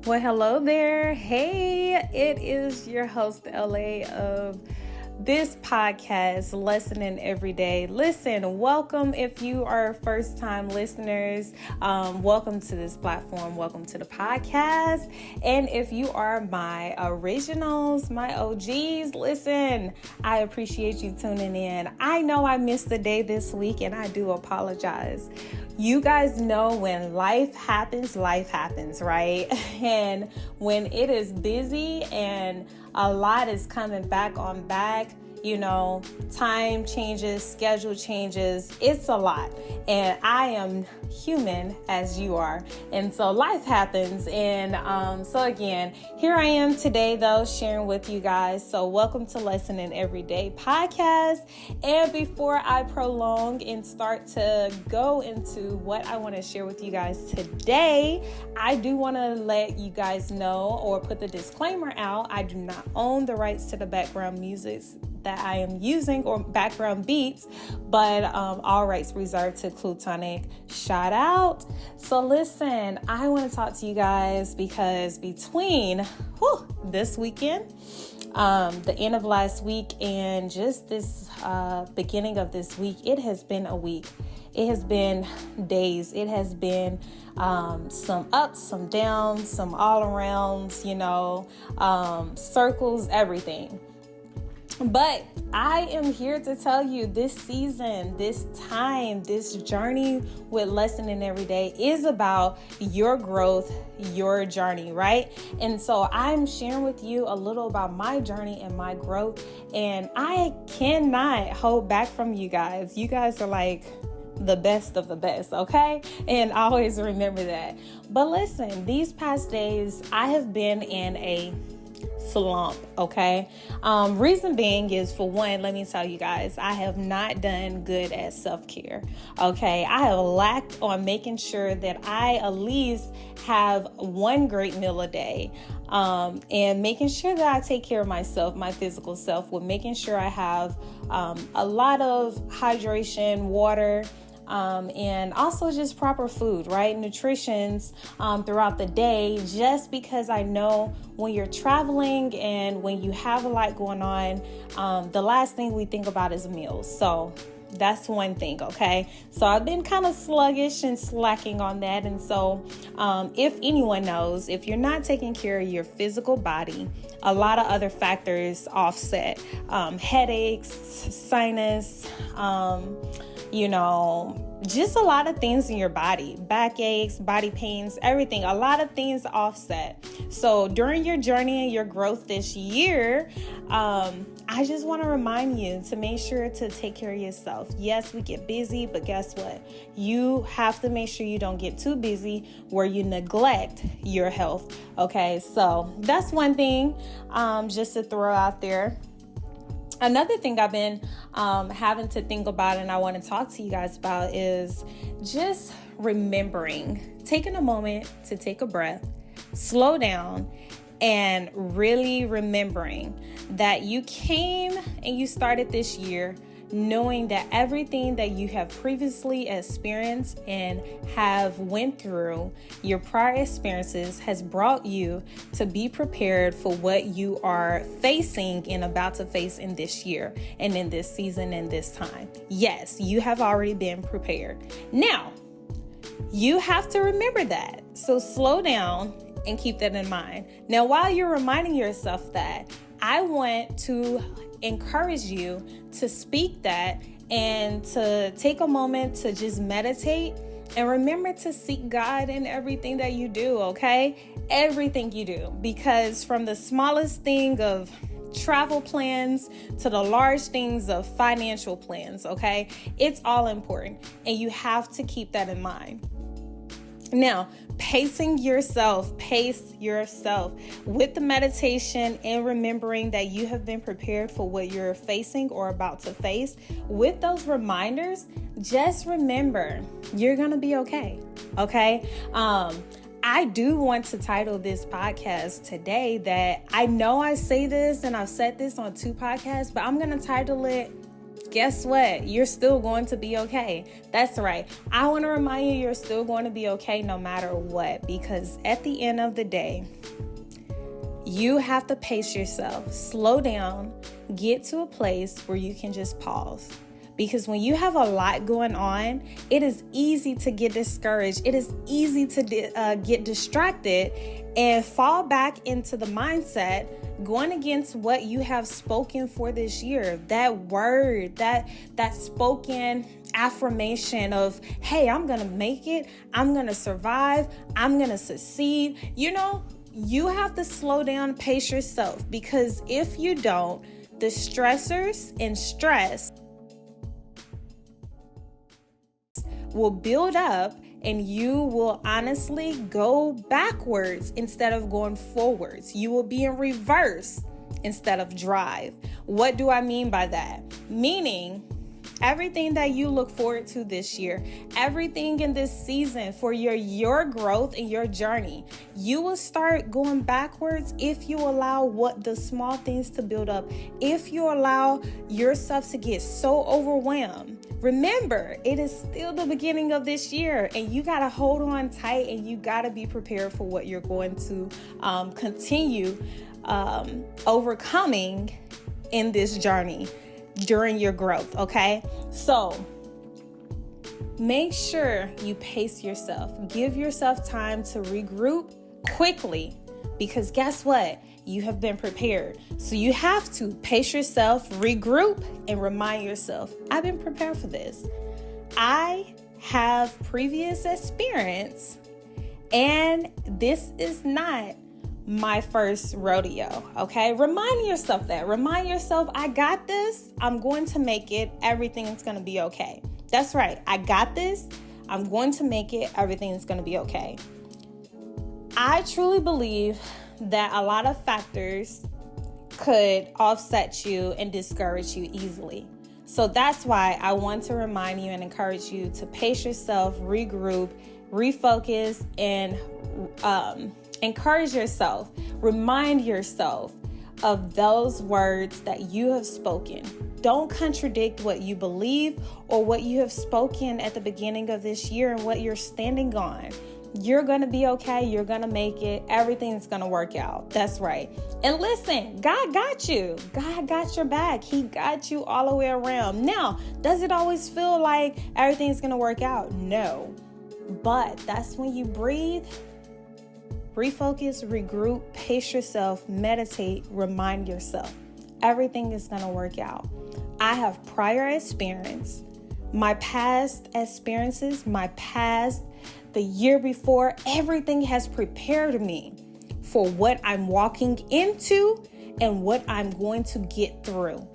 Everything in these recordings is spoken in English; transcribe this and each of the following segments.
Well, hello there. Hey, it is your host, LA, of this podcast, Lessoning Every Day. Listen, welcome if you are first-time listeners. Welcome to this platform. Welcome to the podcast. And if you are my originals, my OGs, listen, I appreciate you tuning in. I know I missed the day this week, and I do apologize. You guys know when life happens, right? And when it is busy and a lot is coming back, time changes, schedule changes. It's a lot. And I am human as you are. And so life happens. And so again, here I am today, though, sharing with you guys. So welcome to Lessoning Every Day podcast. And before I prolong and start to go into what I want to share with you guys today, I do want to let you guys know or put the disclaimer out. I do not own the rights to the background music that I am using or background beats, but all rights reserved to Plutonic. Shout out. So listen, I want to talk to you guys because between this weekend, the end of last week and just this beginning of this week, it has been a week. It has been days. It has been some ups, some downs, some all arounds, circles, everything. But I am here to tell you this season, this time, this journey with Lessoning Every Day is about your growth, your journey, right? And so I'm sharing with you a little about my journey and my growth, and I cannot hold back from you guys. You guys are like the best of the best, okay? And always remember that. But listen, these past days, I have been in a slump, okay? Reason being is, for one, let me tell you guys, I have not done good at self-care, okay? I have lacked on making sure that I at least have one great meal a day, and making sure that I take care of myself, my physical self, with making sure I have a lot of hydration, water, and also just proper food, right? Nutritions throughout the day, just because I know when you're traveling and when you have a lot going on, the last thing we think about is meals. So that's one thing, okay? So I've been kind of sluggish and slacking on that. And so if anyone knows, if you're not taking care of your physical body, a lot of other factors offset. Headaches, sinus, just a lot of things in your body, backaches, body pains, everything, a lot of things offset. So during your journey and your growth this year, I just want to remind you to make sure to take care of yourself. Yes, we get busy, but guess what? You have to make sure you don't get too busy where you neglect your health. Okay, so that's one thing just to throw out there. Another thing I've been having to think about and I want to talk to you guys about is just remembering, taking a moment to take a breath, slow down, and really remembering that you came and you started this year knowing that everything that you have previously experienced and have went through, your prior experiences has brought you to be prepared for what you are facing and about to face in this year and in this season and this time. Yes, you have already been prepared. Now, you have to remember that. So slow down and keep that in mind. Now, while you're reminding yourself that, I want to encourage you to speak that and to take a moment to just meditate and remember to seek God in everything that you do, okay? Everything you do, because from the smallest thing of travel plans to the large things of financial plans, okay? It's all important, and you have to keep that in mind. Now, pace yourself with the meditation and remembering that you have been prepared for what you're facing or about to face. With those reminders, just remember you're going to be okay. Okay. I do want to title this podcast today that I know I say this and I've said this on 2 podcasts, but I'm going to title it guess what? You're still going to be okay. That's right. I want to remind you, you're still going to be okay no matter what, because at the end of the day, you have to pace yourself, slow down, get to a place where you can just pause. Because when you have a lot going on, it is easy to get discouraged. It is easy to get distracted and fall back into the mindset going against what you have spoken for this year. That word, that spoken affirmation of, hey, I'm going to make it. I'm going to survive. I'm going to succeed. You have to slow down, pace yourself, because if you don't, the stressors and stress will build up and you will honestly go backwards instead of going forwards. You will be in reverse instead of drive. What do I mean by that? Meaning, everything that you look forward to this year, everything in this season for your growth and your journey, you will start going backwards if you allow the small things to build up, if you allow yourself to get so overwhelmed. Remember, it is still the beginning of this year, and you got to hold on tight, and you got to be prepared for what you're going to continue overcoming in this journey during your growth, okay? So make sure you pace yourself. Give yourself time to regroup quickly, because guess what? You have been prepared. So you have to pace yourself, regroup, and remind yourself, I've been prepared for this. I have previous experience, and this is not my first rodeo, okay? Remind yourself that. Remind yourself, I got this. I'm going to make it. Everything is going to be okay. That's right. I got this. I'm going to make it. Everything is going to be okay. I truly believe that a lot of factors could offset you and discourage you easily. So that's why I want to remind you and encourage you to pace yourself, regroup, refocus, and encourage yourself. Remind yourself of those words that you have spoken. Don't contradict what you believe or what you have spoken at the beginning of this year and what you're standing on. You're going to be okay. You're going to make it. Everything's going to work out. That's right. And listen, God got you. God got your back. He got you all the way around. Now, does it always feel like everything's going to work out? No. But that's when you breathe, refocus, regroup, pace yourself, meditate, remind yourself. Everything is going to work out. I have prior experience. My past experiences, the year before, everything has prepared me for what I'm walking into and what I'm going to get through.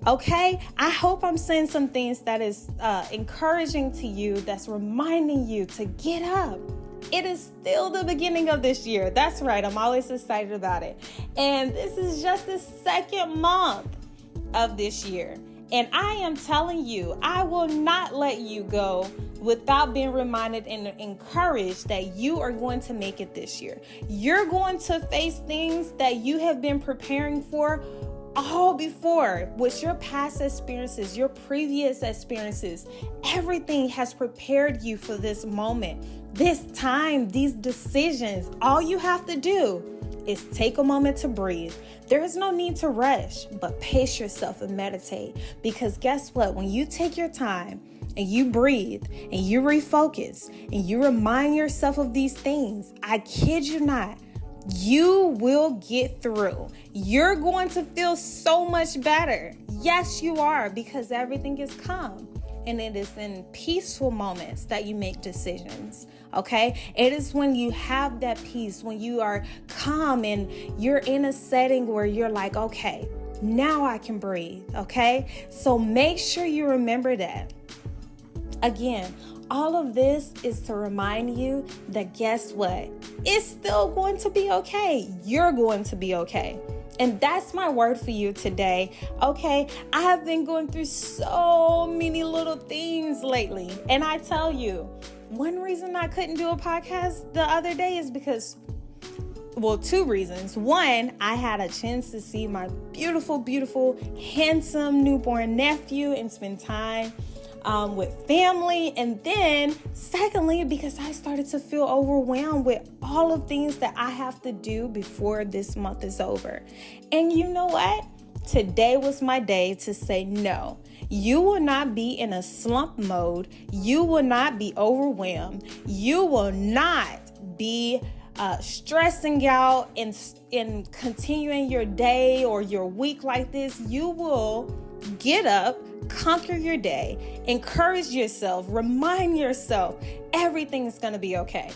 Okay? I hope I'm saying some things that is encouraging to you, that's reminding you to get up. It is still the beginning of this year. That's right. I'm always excited about it. And this is just the second month of this year. And I am telling you, I will not let you go without being reminded and encouraged that you are going to make it this year. You're going to face things that you have been preparing for all before, with your past experiences, your previous experiences. Everything has prepared you for this moment, this time, these decisions. All you have to do is take a moment to breathe. There is no need to rush, but pace yourself and meditate. Because guess what? When you take your time and you breathe and you refocus and you remind yourself of these things, I kid you not, you will get through. You're going to feel so much better. Yes, you are, because everything is calm. And it is in peaceful moments that you make decisions, okay? It is when you have that peace, when you are calm and you're in a setting where you're like, okay, now I can breathe, okay? So make sure you remember that. Again, all of this is to remind you that guess what? It's still going to be okay. You're going to be okay. And that's my word for you today. Okay, I have been going through so many little things lately. And I tell you, one reason I couldn't do a podcast the other day is because two reasons. One, I had a chance to see my beautiful, beautiful, handsome newborn nephew and spend time with family. And then secondly, because I started to feel overwhelmed with all of things that I have to do before this month is over. And you know what? Today was my day to say no. You will not be in a slump mode. You will not be overwhelmed. You will not be stressing out and continuing your day or your week like this. You will get up, conquer your day, encourage yourself, remind yourself everything is going to be okay.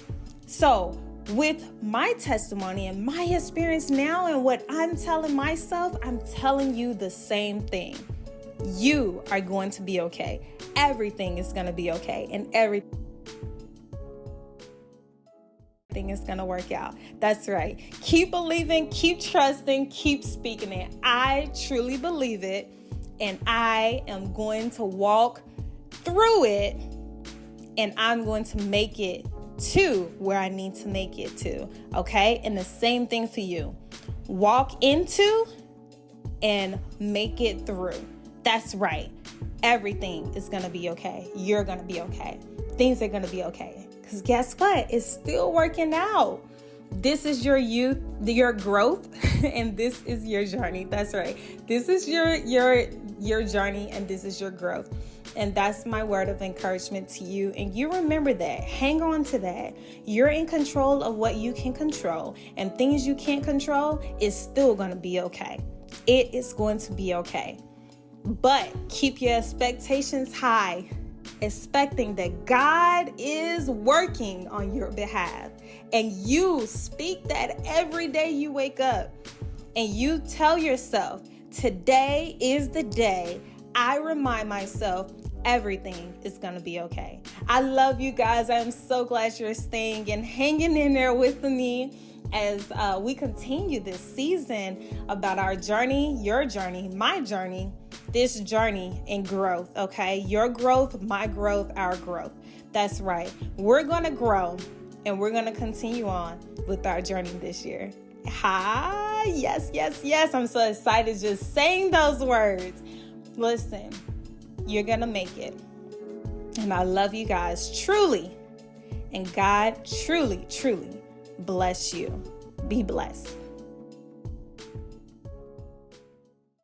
So with my testimony and my experience now and what I'm telling myself, I'm telling you the same thing. You are going to be okay. Everything is going to be okay. And everything is going to work out. That's right. Keep believing, keep trusting, keep speaking it. I truly believe it. And I am going to walk through it. And I'm going to make it to where I need to make it to. Okay? And the same thing for you. Walk into and make it through. That's right. Everything is going to be okay. You're going to be okay. Things are going to be okay. Because guess what? It's still working out. This is your youth, your growth, and this is your journey. That's right. This is your journey, and this is your growth. And that's my word of encouragement to you. And you remember that. Hang on to that. You're in control of what you can control, and things you can't control is still going to be okay. It is going to be okay. But keep your expectations high, expecting that God is working on your behalf. And you speak that every day you wake up. And you tell yourself, today is the day I remind myself everything is going to be okay. I love you guys. I'm so glad you're staying and hanging in there with me as we continue this season about our journey, your journey, my journey, this journey and growth, okay? Your growth, my growth, our growth. That's right. We're going to grow and we're going to continue on with our journey this year. Yes, yes, yes. I'm so excited just saying those words. Listen, you're going to make it. And I love you guys truly. And God truly, truly bless you. Be blessed.